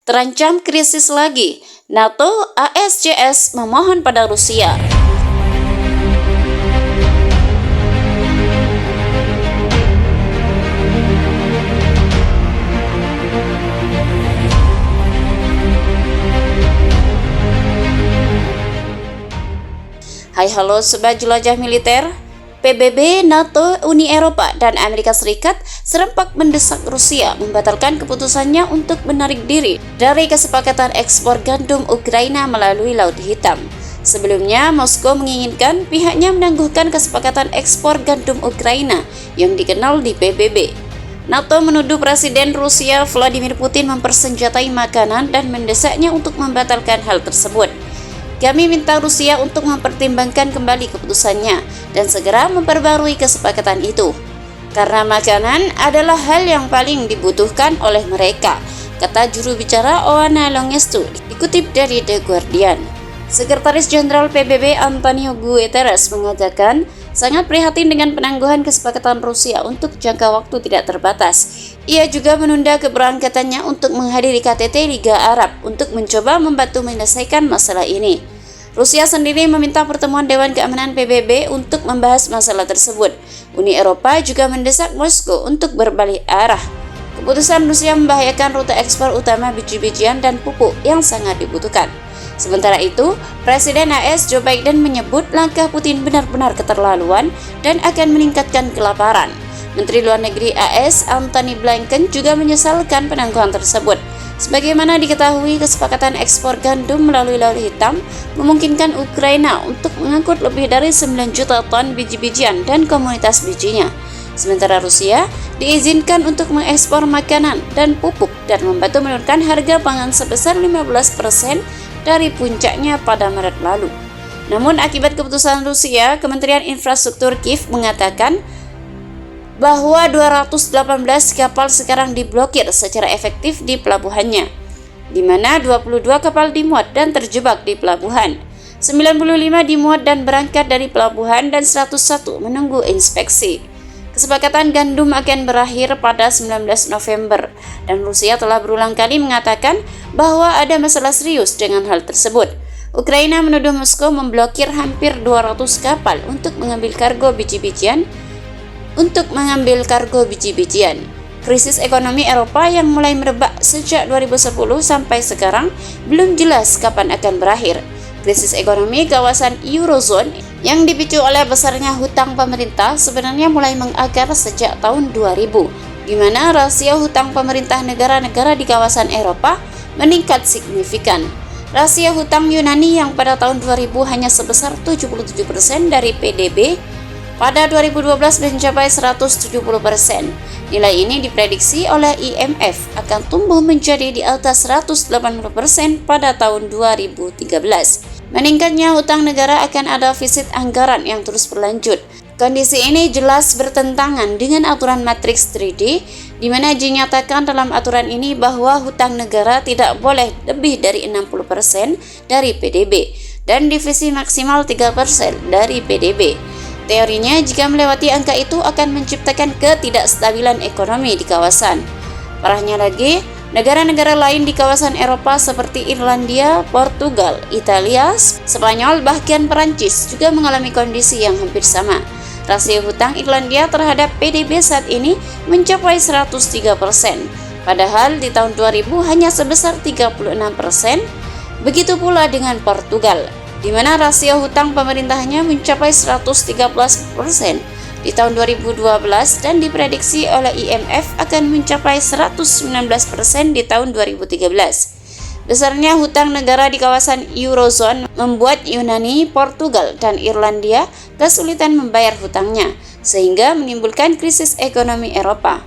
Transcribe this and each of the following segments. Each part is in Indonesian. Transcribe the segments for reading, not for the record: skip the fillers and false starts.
terancam krisis lagi. NATO, AS, memohon pada Rusia. Hai halo sobat jelajah militer, PBB, NATO, Uni Eropa, dan Amerika Serikat serempak mendesak Rusia membatalkan keputusannya untuk menarik diri dari kesepakatan ekspor gandum Ukraina melalui Laut Hitam. Sebelumnya, Moskow menginginkan pihaknya menangguhkan kesepakatan ekspor gandum Ukraina yang dikenal di PBB. NATO menuduh Presiden Rusia Vladimir Putin mempersenjatai makanan dan mendesaknya untuk membatalkan hal tersebut. Kami minta Rusia untuk mempertimbangkan kembali keputusannya dan segera memperbarui kesepakatan itu. Karena makanan adalah hal yang paling dibutuhkan oleh mereka, kata juru bicara Oana Longestu, dikutip dari The Guardian. Sekretaris Jenderal PBB Antonio Guterres mengatakan sangat prihatin dengan penangguhan kesepakatan Rusia untuk jangka waktu tidak terbatas. Ia juga menunda keberangkatannya untuk menghadiri KTT Liga Arab untuk mencoba membantu menyelesaikan masalah ini. Rusia sendiri meminta pertemuan Dewan Keamanan PBB untuk membahas masalah tersebut. Uni Eropa juga mendesak Moskow untuk berbalik arah. Keputusan Rusia membahayakan rute ekspor utama biji-bijian dan pupuk yang sangat dibutuhkan. Sementara itu, Presiden AS Joe Biden menyebut langkah Putin benar-benar keterlaluan dan akan meningkatkan kelaparan. Menteri Luar Negeri AS Antony Blinken juga menyesalkan penangguhan tersebut. Sebagaimana diketahui, kesepakatan ekspor gandum melalui Laut Hitam memungkinkan Ukraina untuk mengangkut lebih dari 9 juta ton biji-bijian dan komunitas bijinya. Sementara Rusia diizinkan untuk mengekspor makanan dan pupuk dan membantu menurunkan harga pangan sebesar 15% dari puncaknya pada Maret lalu. Namun akibat keputusan Rusia, Kementerian Infrastruktur Kiev mengatakan bahwa 218 kapal sekarang diblokir secara efektif di pelabuhannya, di mana 22 kapal dimuat dan terjebak di pelabuhan, 95 dimuat dan berangkat dari pelabuhan, dan 101 menunggu inspeksi. Kesepakatan gandum akan berakhir pada 19 November, dan Rusia telah berulang kali mengatakan bahwa ada masalah serius dengan hal tersebut. Ukraina menuduh Moskow memblokir hampir 200 kapal untuk mengambil kargo biji-bijian. Krisis ekonomi Eropa yang mulai merebak sejak 2010 sampai sekarang belum jelas kapan akan berakhir. Krisis ekonomi kawasan Eurozone yang dipicu oleh besarnya hutang pemerintah sebenarnya mulai mengakar sejak tahun 2000, di mana rasio hutang pemerintah negara-negara di kawasan Eropa meningkat signifikan. Rasio hutang Yunani yang pada tahun 2000 hanya sebesar 77% dari PDB, pada 2012 mencapai 170%. Nilai ini diprediksi oleh IMF akan tumbuh menjadi di atas 180% pada tahun 2013. Meningkatnya hutang negara akan ada defisit anggaran yang terus berlanjut. Kondisi ini jelas bertentangan dengan aturan matriks 3D, di mana dinyatakan dalam aturan ini bahwa hutang negara tidak boleh lebih dari 60% dari PDB dan divisi maksimal 3% dari PDB. Teorinya, jika melewati angka itu akan menciptakan ketidakstabilan ekonomi di kawasan. Parahnya lagi, negara-negara lain di kawasan Eropa seperti Irlandia, Portugal, Italia, Spanyol, bahkan Perancis juga mengalami kondisi yang hampir sama. Rasio hutang Irlandia terhadap PDB saat ini mencapai 103%, padahal di tahun 2000 hanya sebesar 36%. Begitu pula dengan Portugal, di mana rasio hutang pemerintahnya mencapai 113% di tahun 2012 dan diprediksi oleh IMF akan mencapai 119% di tahun 2013. Besarnya hutang negara di kawasan Eurozone membuat Yunani, Portugal, dan Irlandia kesulitan membayar hutangnya, sehingga menimbulkan krisis ekonomi Eropa.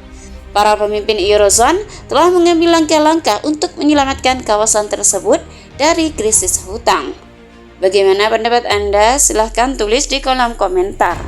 Para pemimpin Eurozone telah mengambil langkah-langkah untuk menyelamatkan kawasan tersebut dari krisis hutang. Bagaimana pendapat Anda? Silahkan tulis di kolom komentar.